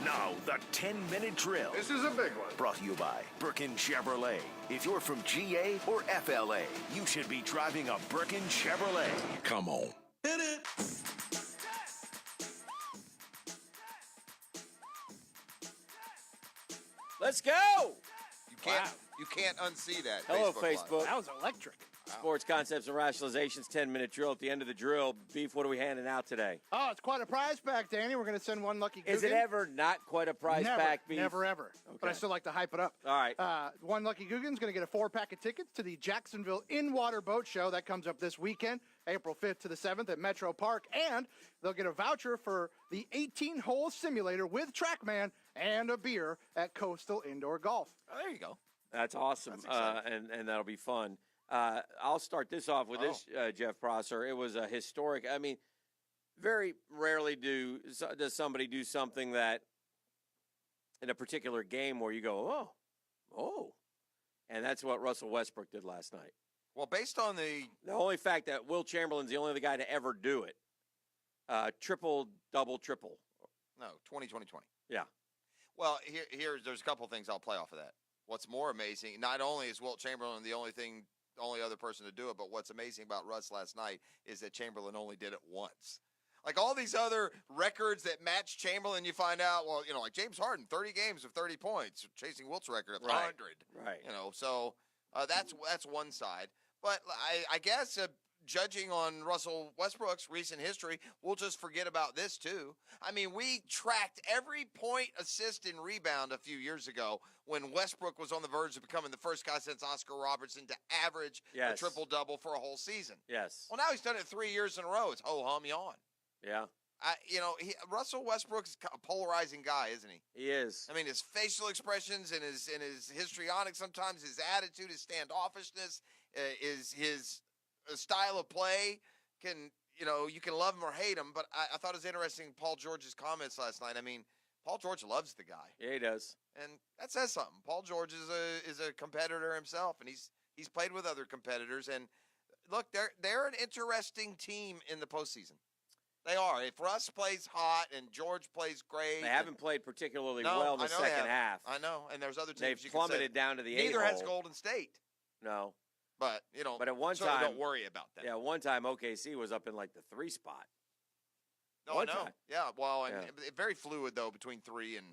Now, the 10-minute drill. This is a big one. Brought to you by Burkins Chevrolet. If you're from GA or FLA, you should be driving a Burkins Chevrolet. Come on. Hit it. Let's go. You can't unsee that. Hello, Facebook. Facebook. That was electric. Sports Concepts and Rationalizations 10-minute drill. At the end of the drill, Beef, what are we handing out today? Oh, it's quite a prize pack, Danny. We're going to send one lucky Guggen. Is it ever not quite a prize pack, Beef? Never, ever. Okay. But I still like to hype it up. All right. One lucky Guggen's going to get a 4-pack of tickets to the Jacksonville In-Water Boat Show. That comes up this weekend, April 5th to the 7th at Metro Park. And they'll get a voucher for the 18-hole simulator with TrackMan and a beer at Coastal Indoor Golf. Oh, there you go. That's awesome, and that'll be fun. I'll start this off with this, Jeff Prosser. It was a historic. I mean, very rarely does somebody do something that in a particular game where you go, oh, and that's what Russell Westbrook did last night. Well, based on the only fact that Will Chamberlain's the only other guy to ever do it, triple, double, triple. No, 20-20-20. Yeah. Well, there's a couple things I'll play off of that. What's more amazing, not only is Wilt Chamberlain the only other person to do it, but what's amazing about Russ last night is that Chamberlain only did it once. Like all these other records that match Chamberlain, you find out, well, like James Harden, 30 games of 30 points, chasing Wilt's record of 100. Right. So that's one side. But I guess judging on Russell Westbrook's recent history, we'll just forget about this too. I mean, we tracked every point, assist, and rebound a few years ago when Westbrook was on the verge of becoming the first guy since Oscar Robertson to average a triple-double for a whole season. Yes. Well, now he's done it 3 years in a row. It's ho-hum, yawn. Yeah. Russell Westbrook's a polarizing guy, isn't he? He is. I mean, his facial expressions and his histrionics sometimes, his attitude, his standoffishness, his style of play you can love him or hate him, but I thought it was interesting Paul George's comments last night. I mean, Paul George loves the guy. Yeah, he does. And that says something. Paul George is a competitor himself, and he's played with other competitors. And look, they're an interesting team in the postseason. They are. If Russ plays hot and George plays great. They haven't played particularly well in the second half. I know, and there's other teams. They've plummeted down to the 8 Neither has Golden State. No. But, but at one time, don't worry about that. Yeah, one time OKC was up in like the 3 spot. No, I know. Yeah, well, and very fluid, though, between 3 and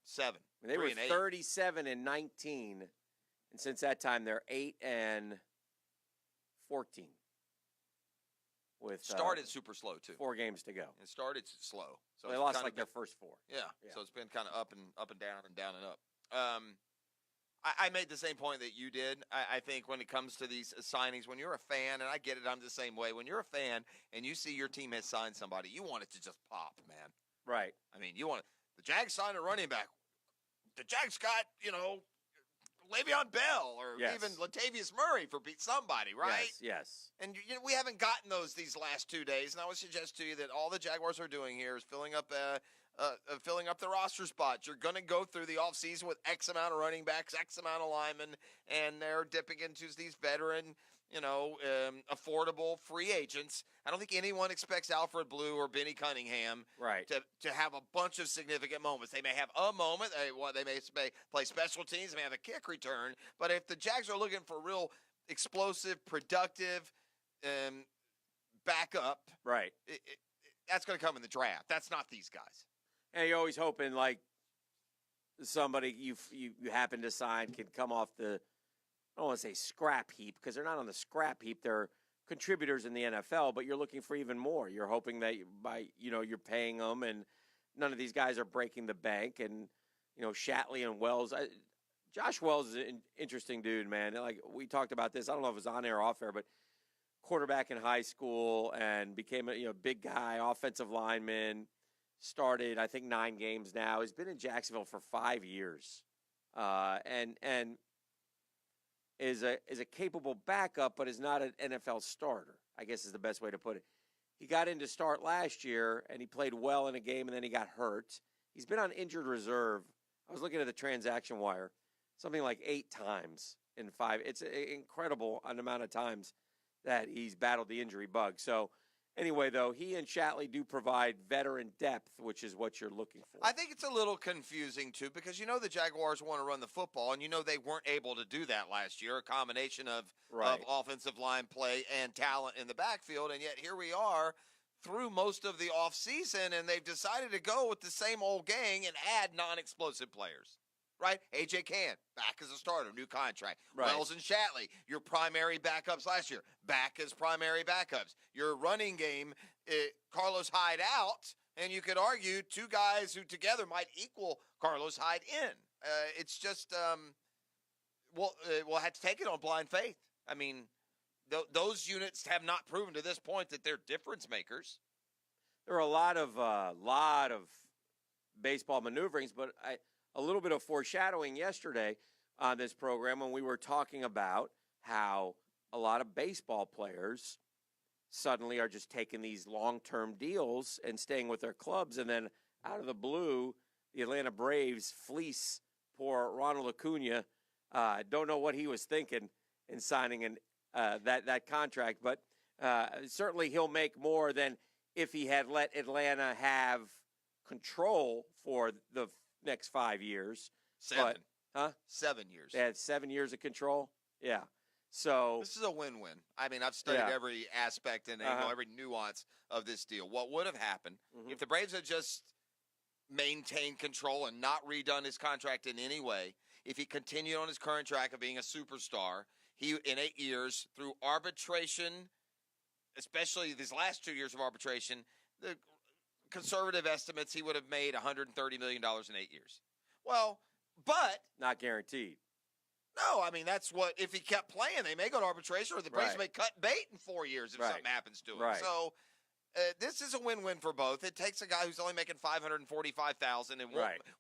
7. I mean, they were 37 and 19, and since that time, they're 8 and 14. Started super slow, too. 4 games to go. It started slow. So they lost their first 4. Yeah, so it's been kind of up and down and down and up. I made the same point that you did. I think when it comes to these signings, when you're a fan, and I get it, I'm the same way. When you're a fan and you see your team has signed somebody, you want it to just pop, man. Right. I mean, the Jags signed a running back. The Jags got, Le'Veon Bell or even Latavius Murray for somebody, right? Yes. And we haven't gotten these last 2 days, and I would suggest to you that all the Jaguars are doing here is filling up the roster spots. You're going to go through the offseason with X amount of running backs, X amount of linemen, and they're dipping into these veteran, affordable free agents. I don't think anyone expects Alfred Blue or Benny Cunningham to have a bunch of significant moments. They may have a moment. They may play special teams. They may have a kick return. But if the Jags are looking for real explosive, productive backup, that's going to come in the draft. That's not these guys. And you're always hoping, like, somebody you happen to sign can come off the, I don't want to say scrap heap, because they're not on the scrap heap. They're contributors in the NFL, but you're looking for even more. You're hoping that you're paying them, and none of these guys are breaking the bank. And, Shatley and Wells. Josh Wells is an interesting dude, man. Like, we talked about this. I don't know if it was on air or off air, but quarterback in high school and became a big guy, offensive lineman. Started, I think, 9 games now. He's been in Jacksonville for 5 years, and is a capable backup, but is not an NFL starter, I guess is the best way to put it. He got in to start last year, and he played well in a game, and then he got hurt. He's been on injured reserve. I was looking at the transaction wire, something like 8 times in 5. It's an incredible amount of times that he's battled the injury bug. So Anyway, though, he and Shatley do provide veteran depth, which is what you're looking for. I think it's a little confusing, too, because the Jaguars want to run the football, and they weren't able to do that last year, a combination of offensive line play and talent in the backfield, and yet here we are through most of the offseason, and they've decided to go with the same old gang and add non-explosive players. Right? A.J. Cann, back as a starter, new contract. Right. Wells and Shatley, your primary backups last year, back as primary backups. Your running game, Carlos Hyde out, and you could argue two guys who together might equal Carlos Hyde in. It's just, we'll have to take it on blind faith. I mean, those units have not proven to this point that they're difference makers. There are a lot of baseball maneuverings, but a little bit of foreshadowing yesterday on this program when we were talking about how a lot of baseball players suddenly are just taking these long-term deals and staying with their clubs, and then out of the blue, the Atlanta Braves fleece poor Ronald Acuna. Don't know what he was thinking in signing that contract, but certainly he'll make more than if he had let Atlanta have control for the next 5 years. 7. Huh? 7 years. They had 7 years of control? Yeah. So this is a win-win. I mean, I've studied every aspect and every nuance of this deal. What would have happened if the Braves had just maintained control and not redone his contract in any way, if he continued on his current track of being a superstar, he, in 8 years, through arbitration, especially these last 2 years of arbitration, the conservative estimates, he would have made $130 million in 8 years. Well, but not guaranteed. No, I mean, that's what, if he kept playing, they may go to arbitration, or the Braves may cut bait in 4 years if something happens to him. Right. So this is a win-win for both. It takes a guy who's only making $545,000 and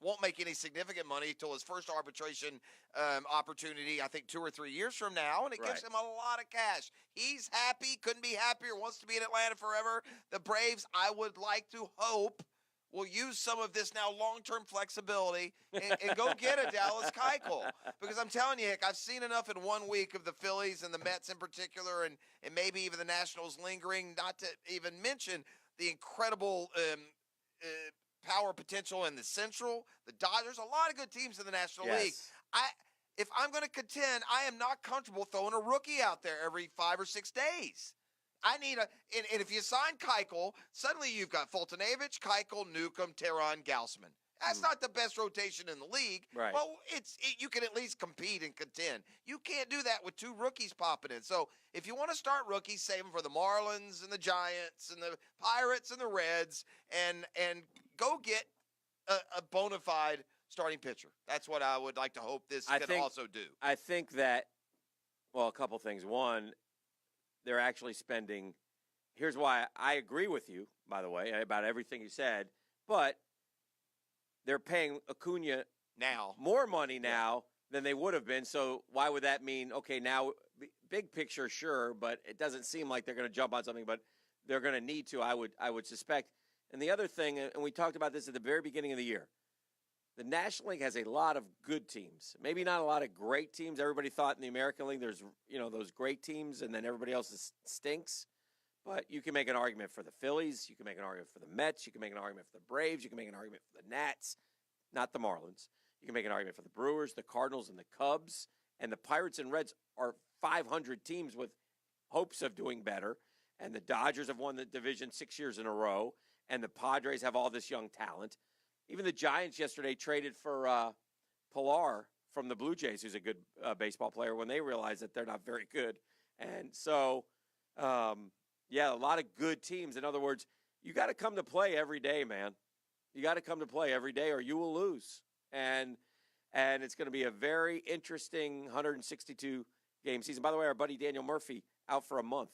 won't make any significant money until his first arbitration opportunity, I think 2 or 3 years from now, and it gives him a lot of cash. He's happy, couldn't be happier, wants to be in Atlanta forever. The Braves, I would like to hope, will use some of this now long-term flexibility and go get a Dallas Keuchel. Because I'm telling you, Hick, I've seen enough in 1 week of the Phillies and the Mets in particular, and maybe even the Nationals lingering, not to even mention the incredible power potential in the Central, the Dodgers, a lot of good teams in the National League. If I'm going to contend, I am not comfortable throwing a rookie out there every 5 or 6 days. I need and if you sign Keuchel, suddenly you've got Fultonavich, Keuchel, Newcomb, Teheran, Gausman. That's not the best rotation in the league. Right. Well, you can at least compete and contend. You can't do that with 2 rookies popping in. So if you want to start rookies, save them for the Marlins and the Giants and the Pirates and the Reds, and go get a bona fide starting pitcher. That's what I would like to hope this can also do. I think that, well, a couple things. One, they're actually spending – here's why I agree with you, by the way, about everything you said, but they're paying Acuna now more money now than they would have been. So why would that mean, okay, now big picture, sure, but it doesn't seem like they're going to jump on something, but they're going to need to, I would suspect. And the other thing, and we talked about this at the very beginning of the year, the National League has a lot of good teams. Maybe not a lot of great teams. Everybody thought in the American League there's, those great teams and then everybody else stinks. But you can make an argument for the Phillies. You can make an argument for the Mets. You can make an argument for the Braves. You can make an argument for the Nats, not the Marlins. You can make an argument for the Brewers, the Cardinals, and the Cubs. And the Pirates and Reds are 500 teams with hopes of doing better. And the Dodgers have won the division 6 years in a row. And the Padres have all this young talent. Even the Giants yesterday traded for Pilar from the Blue Jays, who's a good baseball player, when they realized that they're not very good. And so, a lot of good teams. In other words, you got to come to play every day, man. You got to come to play every day or you will lose. And it's going to be a very interesting 162-game season. By the way, our buddy Daniel Murphy out for a month.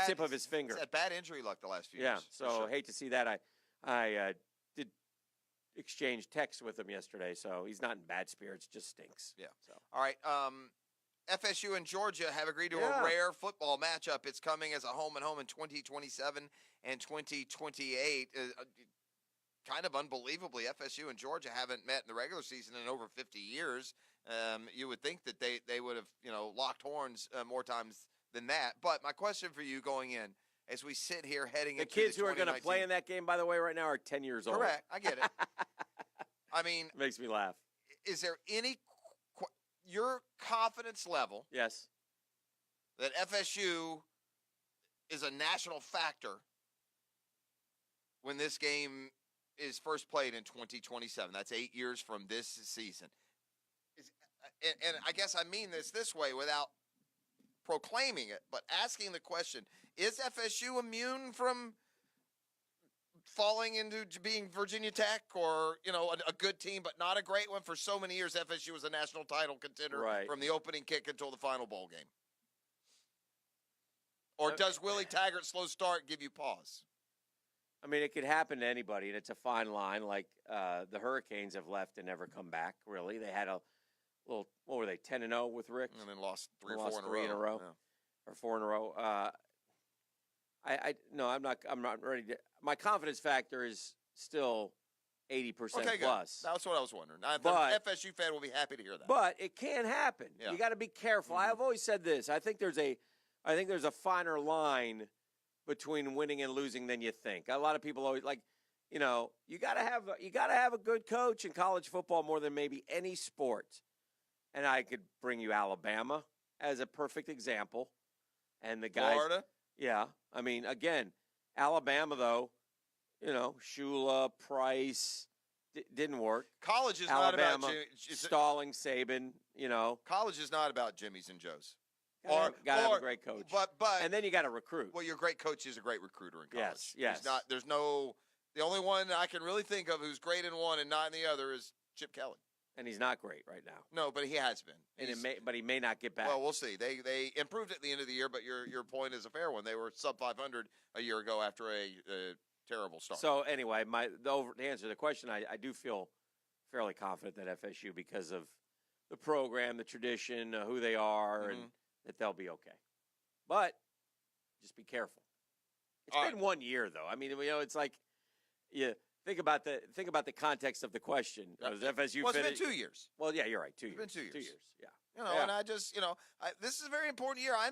Tip of his finger. He's had bad injury luck the last few years. Yeah, so hate to see that. I did exchange texts with him yesterday, so he's not in bad spirits, just stinks. Yeah. So. All right. FSU and Georgia have agreed to a rare football matchup. It's coming as a home and home in 2027 and 2028. Kind of unbelievably, FSU and Georgia haven't met in the regular season in over 50 years. You would think that they would have locked horns more times than that. But my question for you going in, as we sit here heading The into kids the who are going to 2019 play in that game, by the way, right now are 10 years old. Correct. I get it. I mean, Makes me laugh. is there any your confidence level Yes. that FSU is a national factor when this game is first played in 2027? That's 8 years from this season. And I guess I mean this way without proclaiming it, but asking the question, is FSU immune from falling into being Virginia Tech or, a good team but not a great one? For so many years, FSU was a national title contender from the opening kick until the final bowl game. Or does Willie Taggart's slow start give you pause? I mean, it could happen to anybody, and it's a fine line. Like the Hurricanes have left and never come back, really. They had a little, what were they, 10-0 with Rick? And then lost three lost or 4 in a row. Yeah. Or 4 in a row. No, I'm not ready to. My confidence factor is still 80% Okay, plus. Good. That's what I was wondering. But, the FSU fan will be happy to hear that. But it can happen. Yeah. You got to be careful. Mm-hmm. I've always said this. I think there's a finer line between winning and losing than you think. A lot of people always you got to have a good coach in college football more than maybe any sport. And I could bring you Alabama as a perfect example. And the guys, Florida? Yeah. I mean, again, Alabama, though, Shula, Price, didn't work. College is Alabama, not about stalling Saban, College is not about Jimmys and Joes. Got to have a great coach. But and then you got to recruit. Well, your great coach is a great recruiter in college. Yes. The only one I can really think of who's great in one and not in the other is Chip Kelly. And he's not great right now. No, but he has been. But he may not get back. Well, we'll see. They improved at the end of the year, but your point is a fair one. They were sub 500 a year ago after a terrible start. So anyway, to answer the question, I do feel fairly confident that FSU, because of the program, the tradition, who they are, and that they'll be okay. But just be careful. It's been 1 year, though. I mean, it's like think about the context of the question. Was FSU? Well, it's been 2 years. Well, yeah, you're right. 2 years. It's been 2 years. 2 years. Yeah. And I just, this is a very important year. I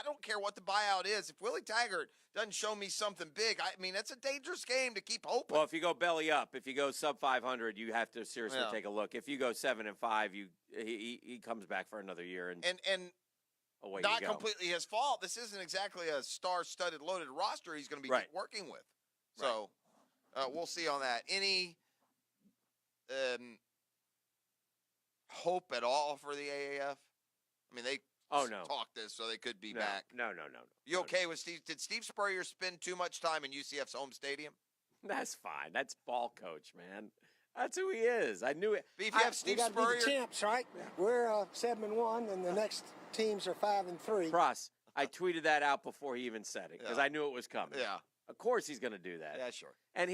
don't care what the buyout is. If Willie Taggart doesn't show me something big, I mean, it's a dangerous game to keep hoping. Well, if you go belly up, if you go sub 500, you have to seriously take a look. If you go 7-5, he comes back for another year and away not you go. Completely his fault. This isn't exactly a star-studded, loaded roster he's going to be working with. So we'll see on that. Any hope at all for the AAF? I mean, they talked this, so they could be back. No. You okay with Steve? Did Steve Spurrier spend too much time in UCF's home stadium? That's fine. That's ball coach, man. That's who he is. I knew it. But if you have Steve Spurrier, be the champs, right? We're 7-1, and the next teams are 5-3. Pross, I tweeted that out before he even said it because I knew it was coming. Yeah. Of course he's going to do that. Yeah, sure. And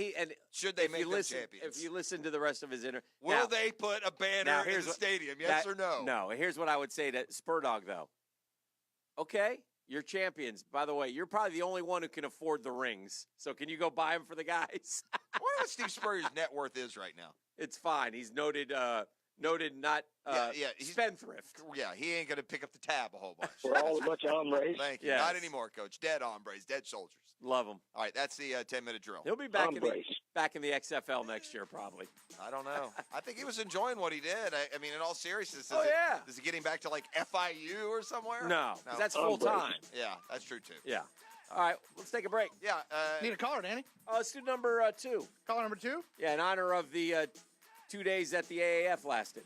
should they make them champions? If you listen to the rest of his interview, will they put a banner in the stadium? Yes or no? No. Here's what I would say to Spurdog, though. Okay, you're champions. By the way, you're probably the only one who can afford the rings. So can you go buy them for the guys? I wonder what Steve Spurrier's net worth is right now. It's fine. He's noted not spendthrift. Yeah, he ain't going to pick up the tab a whole bunch. We're all a bunch of hombres. Thank you. Yes. Not anymore, Coach. Dead hombres, dead soldiers. Love him. All right, that's the 10-minute drill. He'll be back in the XFL next year, probably. I don't know. I think he was enjoying what he did. I mean, in all seriousness, is he getting back to like FIU or somewhere? No, 'cause that's full time. Yeah, that's true too. Yeah. All right, let's take a break. Yeah. Need a caller, Danny? Let's do number 2. Caller number 2? Yeah, in honor of the 2 days that the AAF lasted.